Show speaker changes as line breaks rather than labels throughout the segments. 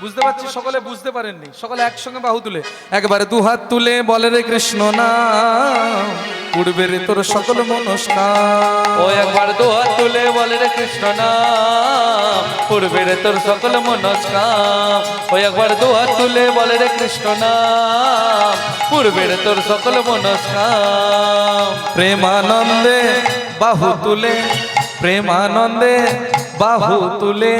বুঝতে পারছি সকলে বুঝতে পারেননি, সকলে একসঙ্গে বাহু তুলে একবারে দুহাত তুলে বলে রে কৃষ্ণ নাম পূর্বের তোর সকল মনস্কাম।
ও একবার দুহাত তুলে বলে রে কৃষ্ণ নাম পূর্বের তোর সকল মনস্কাম। ও একবার দুহাত তুলে বলে রে কৃষ্ণ নাম পূর্বের তোর সকল মনস্কাম।
প্রেমানন্দে বাহু তুলে, প্রেমানন্দে বাহু তুলে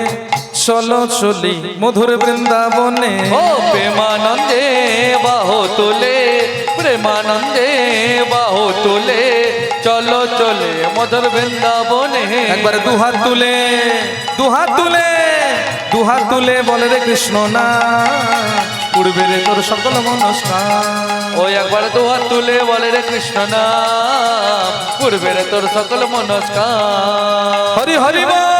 চলো চলি মধুর বৃন্দাবনে।
ও প্রেমানন্দে বাহু তুলে, প্রেমানন্দে বাহু তুলে চলো চলে মধুর বৃন্দাবনে।
একবার দুহাত তুলে, দুহাত তুলে, দুহাত তুলে বলে রে কৃষ্ণ না পূর্বের তোর সকল মনস্কাম।
ও একবার দুহাত তুলে বলে রে কৃষ্ণ নাম পূর্বের তোর সকল মনস্কাম।
হরি হরি বল।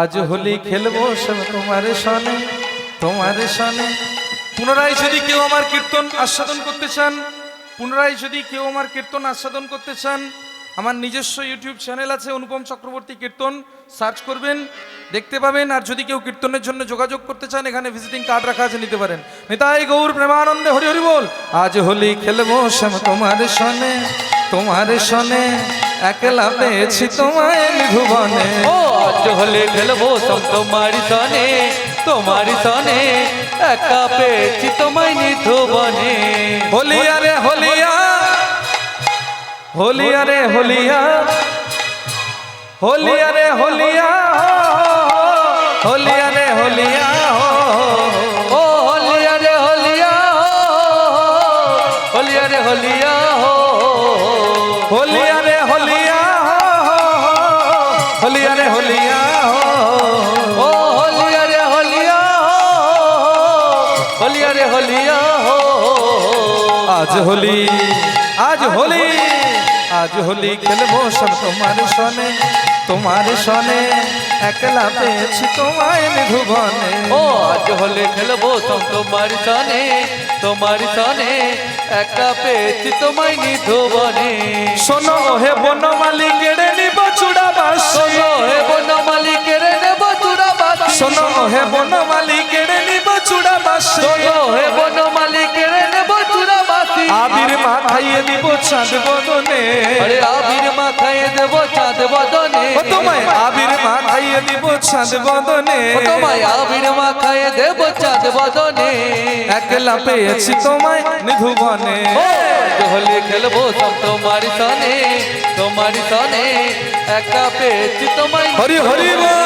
আজ হোলি খেলবো সব তোমার সনে, তোমার সনে। পুনরায় যদি কেউ আমার কীর্তন আস্বাদন করতে চান, পুনরায় যদি কেউ আমার কীর্তন আস্বাদন করতে চান, আমার নিজস্ব ইউটিউব চ্যানেল আছে অনুপম চক্রবর্তী কীর্তন, সার্চ করবেন দেখতে পাবেন। আর যদি কেউ কীর্তনের জন্য যোগাযোগ করতে চান এখানে ভিজিটিং কার্ড রাখা আছে, নিতে পারেন। নিতাই গৌর প্রেমানন্দে হরি হরি বল। আজ হোলি খেলবো শ্যাম তোমার সনে, তোমার সনে একলা পেয়েছি তোমায় ভুবনে।
ও আজ হোলি খেলবো সব তোমারি সনে, তোমারি সনে একা পেয়েছি তোমায় নিধুবনে।
হোলিয়া রে হোলিয়া, হোলিয়া রে হোলিয়া, হোলিয়া রে হোলিয়া, হোলিয়া রে হোলিয়া।
ও হোলিয়া রে হোলিয়া, হোলিয়া রে হোলিয়া,
হোলিয়া রে হোলিয়া, হোলিয়া রে হোলিয়া।
ও হোলিয়া রে হোলিয়া, হোলিয়া রে হোলিয়া।
আজ হোলি, আজ হোলি, আজ হোলি খেলবো সব তোমার সনে, তোমার সনে একলা পেয়েছি তোমায় ভুবনে।
ও আজ হোলি খেলবো সব তোমারি সনে, তোমারি সনে একা পেয়েছি তোমায় নিধুবনে।
শোনো হে বনমালী কেড়ে নিব চূড়া বাঁশি,
শোনো হে বনমালী কেড়ে নেব চূড়া বাঁশি,
শোনো হে বনমালী কেড়ে নিব চূড়া বাঁশি।
শোনো হে বনমালী কেড়ে নেব চূড়া বাঁশি।
আবির মাথায় দিব চাঁদ বদনে,
আরে আবির মাথায় দেব চাঁদ বদনে।
ও তোমায় আবির মাথায় দিব চাঁদ বদনে,
ও তোমায় আবির মাথায় দেব চাঁদ বদনে।
একলা পেয়েছি তোমায় নিধুবনে।
ও আজ হোলি খেলবো সব তোমারি সনে, তোমারি সনে একা পেয়েছি তোমায়।
হরি হরি বল।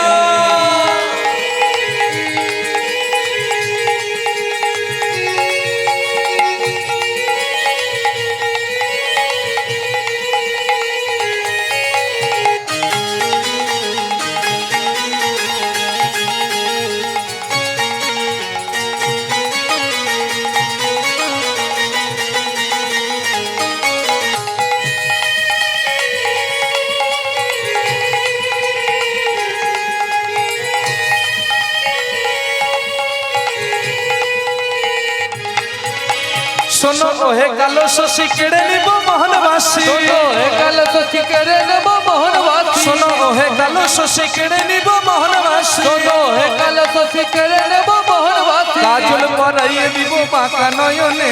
শোনো ওহে কালো শশী কেড়ে নিব মোহনবাসী,
শোনো হে কালো শশী কেড়ে নেব মোহনবাসী।
শোনো ওহে কালো শশী কেড়ে নিব মোহনবাসী।
শোনো হে কালো শশী কেড়ে নেব মোহনবাসী।
কাজল পরাইয়ে দিব বাঁকা নয়নে,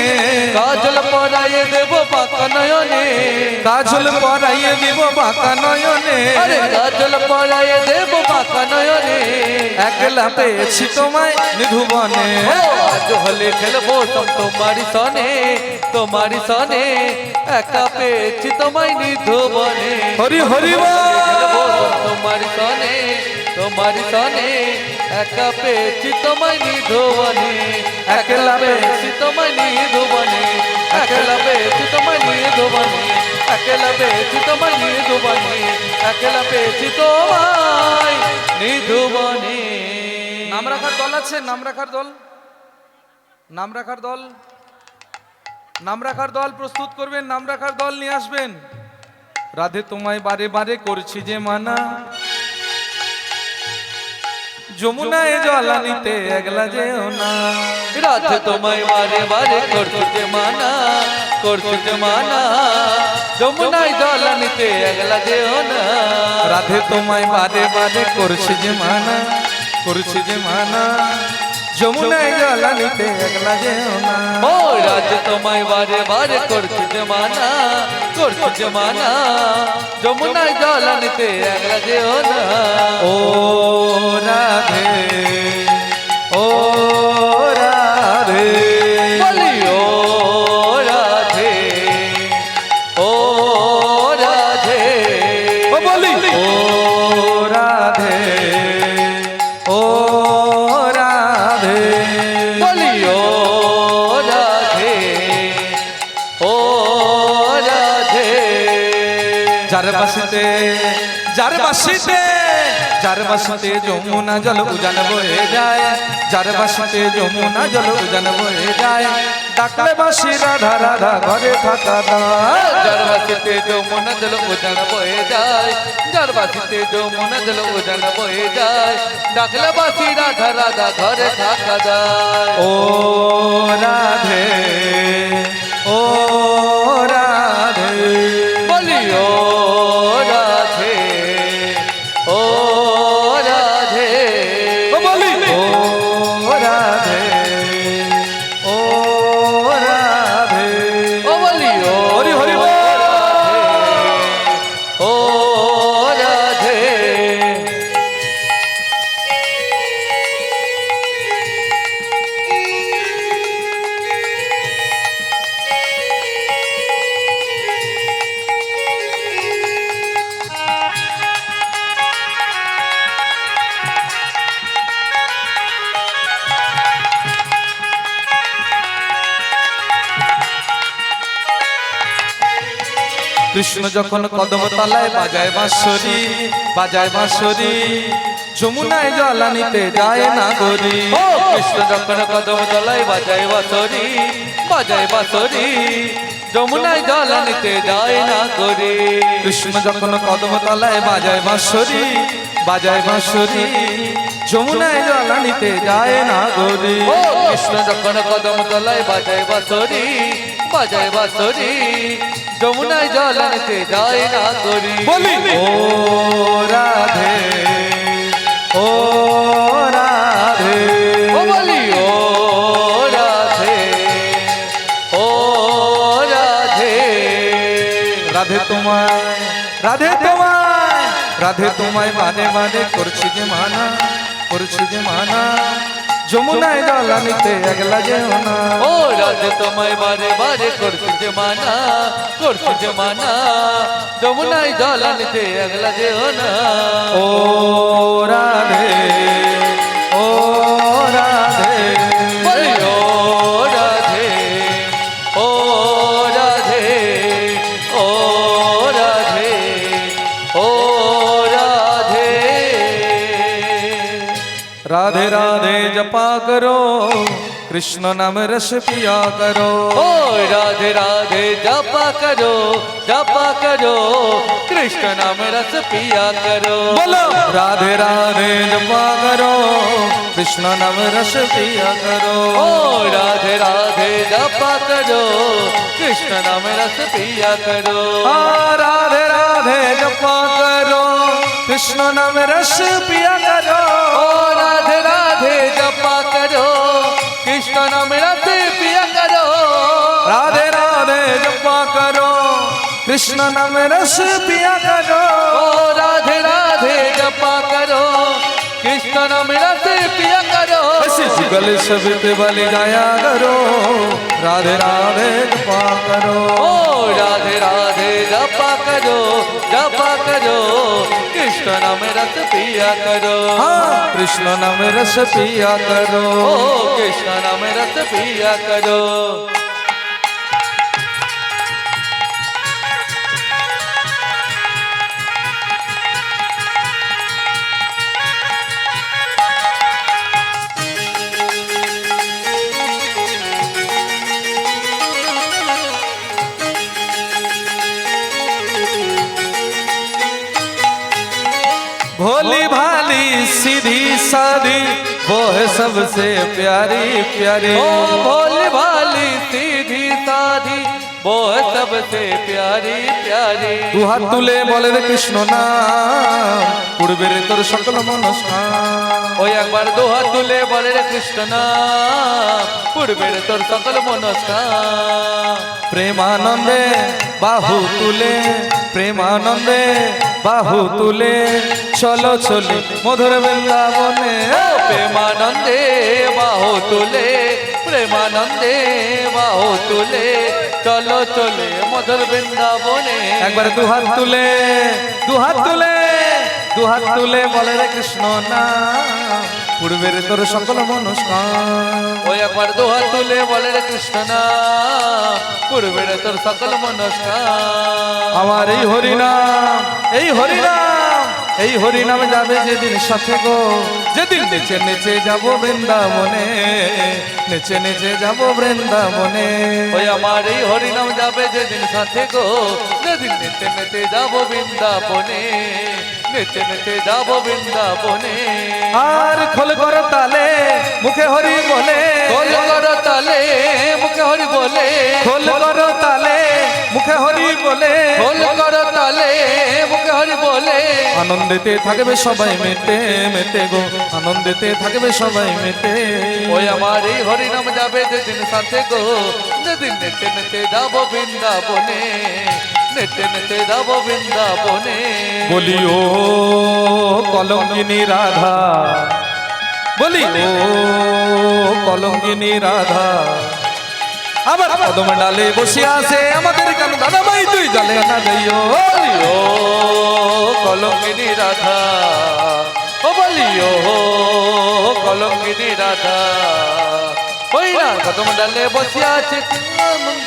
কাজল পরাইয়ে দেব বাঁকা নয়নে,
কাজল পরাইয়ে দিব বাঁকা নয়নে।
আরে কাজল পরাইয়ে দেব বাঁকা নয়নে।
একলা পেয়েছি তোমায় নিধুবনে।
ও আজ হোলি খেলবো সব তোমারি সনে, তোমারি সনে একা পেয়েছি তোমায় নিধুবনে।
হরি হরি
খেলবো
বল।
সব তোমারি সনে, তোমারি সনে একা পেয়েছি তোমায় নিধুবনে। একলা পেয়েছি তোমায় নিধুবনে। একলা পেয়েছি তোমায় নিধুবনে, একলা পেয়েছি তোমায় নিধুবনে।
নাম রাখার দল আছে? নাম রাখার দল, নাম রাখার দল, নাম রাখার দল প্রস্তুত করবেন, নাম রাখার দল নিয়ে আসবেন। রাধে তোমায় বারে বারে করছি যে মানা, যমুনায় জল আনিতে একলা যেও না।
রাধে তোমায় বারে বারে করছি যে মানা, করছি যে মানা, যমুনায় জল আনিতে একলা যেও না।
রাধে তোমায় বারে বারে করছি যে মানা, করছি যে মানা, যমুনায় জল আনিতে একলা যেও না।
ও রাধে তোমায় বারে বারে করছি যে মানা, করছি যে মানা, যমুনায় জল আনিতে একলা যেও না।
ও রাধে, ও রাধে,
বলি ও রাধে, ও রাধে,
ও বলি ও রাধে, ও রাধে,
বলি ও রাধে, ও রাধে।
যার বাসিতে, যার বাসিতে, যার বাসিতে যমুনা জল উজান বয়ে যায়, যার বাসিতে যমুনা জল উজান বয়ে যায়, ডাকলে বাসি রাধা রাধা ঘরে থাকা দায়।
যার বাসিতে যমুনা জল উজান বয়ে যায়, যার বাসিতে যমুনা জল উজান বয়ে যায়, ডাকলে বাসি রাধা রাধা ঘরে থাকা যায়।
ও রাধে, ও রাধে,
বলি ও রাধে, ও রাধে,
ও বলি ও রাধে, ও রাধে,
ও বলি ও
হরি হরি বল।
ও রাধে।
কৃষ্ণ যখন কদম তলায় বাজায় বাঁশরি, বাজায় বাঁশরি, যমুনায় জল আনিতে যায় না গরি।
ও কৃষ্ণ যখন কদম তলায় বাজায় বাঁশরি, বাজায় বাঁশরি, যমুনায় জল আনিতে যায় না করে।
কৃষ্ণ যখন কদম তলায় বাজায় বাঁশরি, বাজায় বাঁশরি, যমুনায় জল আনিতে যায় না গরি।
ও কৃষ্ণ যখন কদম তলায় বাজায় বাঁশরি, বাজায় বাঁশরি, যমুনায় জল আনতে যায় না করি।
বলি ও রাধে, ও রাধে,
ও বলি ও রাধে, ও রাধে।
রাধে তোমায়, রাধে তোমায়, রাধে তোমায় মানে মানে করছি যে মানা, করছি যে মানা, যমুনায় জল আনিতে একলা যেও না।
ও রাধে তোমায় বারে বারে করছি যে মানা, করছি যে মানা, যমুনায় জল আনতে একলা যেও না।
ও রাধে, ও রাধে,
বলি ও রাধে, ও রাধে, ও রাধে, ও রাধে।
राधे राधे जपा करो, कृष्ण नाम रस पिया करो।
ओ राधे राधे जपा करो, जपा करो, कृष्ण नाम रस पिया करो।
बोलो राधे राधे जपा करो, कृष्ण नाम रस पिया करो।
ओ राधे राधे जपा करो, कृष्ण नाम रस पिया करो।
राधे राधे जपा करो, कृष्ण नाम रस पिया करो।
ओ राधे राधे जपा करो, कृष्ण नाम रस पिया करो।
राधे राधे जपा करो, कृष्ण नाम रस पिया करो।
ओ राधे राधे जपा करो, कृष्ण नाम रस पिया करो।
गल सब पे बल जाया करो, राधे राधे जपा करो।
ओ राधे राधे जपा करो, जपा करो, कृष्ण नाम रस पिया करो।
हाँ कृष्ण नाम रस पिया करो।
ओ कृष्ण नाम रस पिया करो।
सीधी सादी वो है सबसे प्यारी प्यारी
ओ भोली भाली सीधी साधी वो है सबसे प्यारी प्यारी
দু হাত তুলে বলে রে কৃষ্ণ নাম পূর্বের তোর সকল মনস্কাম
ওই একবার দুহাত তুলে বলে রে কৃষ্ণ নাম পূর্বের তোর সকল মনস্কাম
প্রেমানন্দে বাহু তুলে প্রেমানন্দে বাহু তুলে চলো চলে মধুর বৃন্দাবনে
প্রেমানন্দে বাহু তুলে প্রেমানন্দে বাহু তুলে চলো চলে মধুর বৃন্দাবনে
একবার দু হাত তুলে দু হাত তুলে দু হাত তুলে বলে রে কৃষ্ণ নাম পূর্বের তোর সকল মনস্কাম
ওই একবার দুহাত তুলে বলে রে কৃষ্ণ নাম পূর্বের তোর সকল মনস্কাম
আমার এই হরিনাম এই হরিনাম এই হরিনাম যাবে যেদিন সাথে গো যেদিন নেচে নেচে যাব বৃন্দাবনে নেচে নেচে যাব বৃন্দাবনে
ওই আমার এই হরিনাম যাবে যেদিন সাথে গো যেদিন নেচে নেচে যাব বৃন্দাবনে নেচে নেচে যাব বৃন্দাবনে
আর খোল কর তালে মুখে হরি বলে
খোল কর তালে মুখে হরি বলে
খোল কর তালে মুখে হরি বলে
খোল কর তালে মুখে হরি বলে
আনন্দেতে থাকবে সবাই মেতে মেতে গো আনন্দেতে থাকবে সবাই মেতে
ওই আমার এই হরিনাম যাবে যেদিন সাথে গো যেদিন নেচে নেচে যাব বৃন্দাবনে নেচে নেচে যাব বৃন্দাবনে
বলি ও কলঙ্কিনী রাধা বলি ও কলঙ্কিনী রাধা আবার কদম ডালে বসে আছে আমাদের কেন দাদা ভাই তুই জলে না যাইও
ও কলঙ্কিনী রাধা ও বলিও কলঙ্কিনী রাধা ওই না কদম ডালে বসে আছে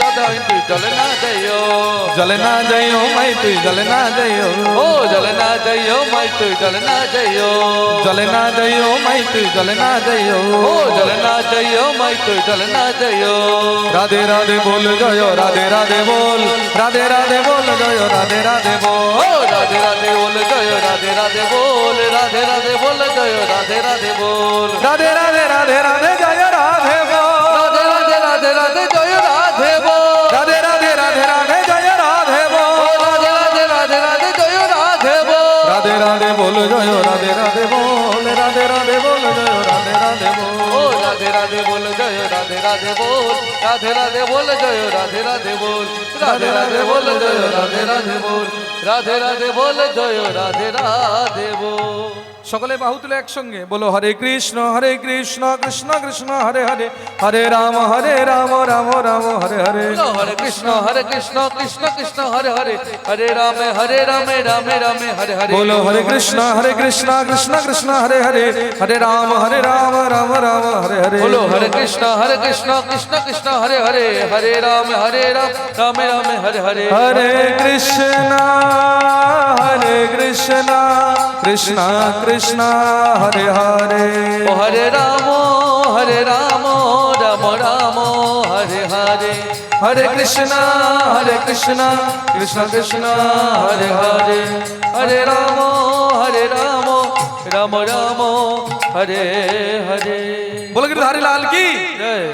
দাদা তুই চলে না যাইও
জলে না যাইও মাই তুই জলে না যাইও
ও জলে না যাইও মাই তুই জলে না যাইও
জলে না যাইও মাই তুই জলে না যাইও
ও জলে না যাইও মাই তুই জলে না যাইও
রাধে রাধে বল জয় রাধে রাধে বল রাধে রাধে বল জয় রাধে রাধে বল
ও রাধে রাধে বল জয় রাধে রাধে বল রাধে রাধে বল জয় রাধে রাধে বল
রাধে রাধে রাধে রাধে জয় রাধে বল
রাধে রাধে রাধে রাধে জয় রাধে বল
রাধে রাধে রাধে রাধে জয় রাধে বল
রাধে রাধে রাধে রাধে জয় রাধে বল
রাধে রাধে বল জয় রাধে রাধে বল রাধে রাধে বল জয় রাধে রাধে
ও
বল
রাধে রাধে বল জয় রাধে রাধে বল রাধে রাধে বল জয় রাধে রাধে বল রাধে রাধে বল জয় রাধে রাধে বল রাধে রাধে বল জয় রাধে রাধে বল
সকলে বাহু তুলে একসঙ্গে বলো হরে কৃষ্ণ কৃষ্ণ কৃষ্ণ হরে হরে হরে রাম রাম রাম হরে হরে
বলো হরে কৃষ্ণ কৃষ্ণ কৃষ্ণ হরে হরে হরে রামে রামে রামে হরে হরে
बोलो हरे कृष्णा कृष्ण कृष्ण हरे हरे हरे राम राम राम हरे हरे
बोलो हरे कृष्ण कृष्ण कृष्ण हरे हरे हरे राम राम हरे हरे
हरे कृष्णा कृष्ण कृष्ण हरे हरे
ओ हरे राम राम राम हरे हरे
हरे कृष्णा कृष्ण कृष्ण हरे हरे
हरे राम राम राम हरे हरे
बोलो गिरधारी लाल की
जय।